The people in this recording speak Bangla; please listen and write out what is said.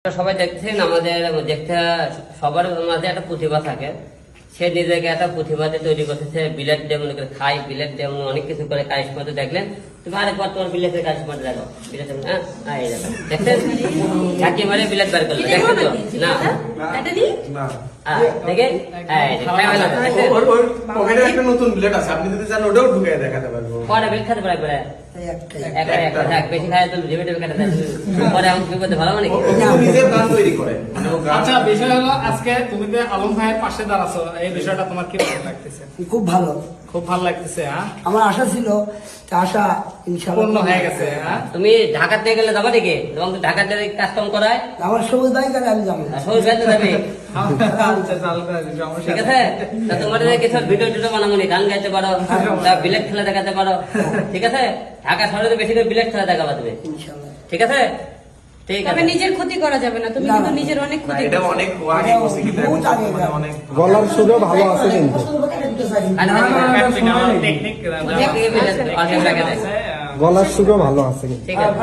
সবাই দেখছেন আমাদের দেখতে সবার মাঝে একটা প্রতিভা থাকে। সে নিজেকে একটা প্রতিভাতে তৈরি করতেছে, বিলেট দিয়ে মনে করে খাই, বিলেট দিয়ে অনেক কিছু করে কারিশমা তো দেখলেন। তুমি আরেকবার তোমার বিলেটের কারিশমাটা দেখো, বিলেট হ্যাঁ এই দেখো দেখছেন একেবারে বিলেট বের করলো, দেখছেন তো না দেখে নতুন বিলেট আছে, আপনি যদি চান ওটাও ঢুকে দেখাতে পারবো। পরে বিলেট খেতে পারে একবারে বেশি খায় তো লিমিটেড কেটে দেয় পরে আমি কি করতে ভালো মানে নিজে গান তৈরি করে। আচ্ছা, বিষয় হলো আজকে তুমি যে আলম ভাইয়ের পাশে দাঁড়াছো, এই বিষয়টা তোমার কি ভালো লাগতেছে? খুব ভালো, খুব ভালো লাগতেছে। হ্যাঁ, আমার আশা ছিল, আশা ইনশাআল্লাহ পূর্ণ হয়ে গেছে। হ্যাঁ, তুমি ঢাকাতে গেলে যাবা নাকি? তোমাকে ঢাকাতে কাস্টম করায় আমার সবুজ ভাই গেলে আমি যাবো। সবুজ ভাই তো যাবে, ঠিক আছে? তা তোমার কিছু ভিডিও টিডিও বানাবো নি, গান গাইতে পারো, বিলেট খেলা দেখাতে পারো, ঠিক আছে? ঢাকা শহরে বেশি করে বিলেট খেলা দেখাবা তুমি, ইনশাআল্লাহ। ঠিক আছে? ঠিক তবে আছে। নিজের ক্ষতি করা যাবে না, তুমি কিন্তু নিজের অনেক ক্ষতি এটা করছো। অনেক আগে করছি, কিন্তু এখন মানে অনেক গলার সুরও ভালো আছে কিন্তু। টেকনিক ঠিক আছে। গলার সুরও ভালো আছে কিন্তু। ঠিক আছে।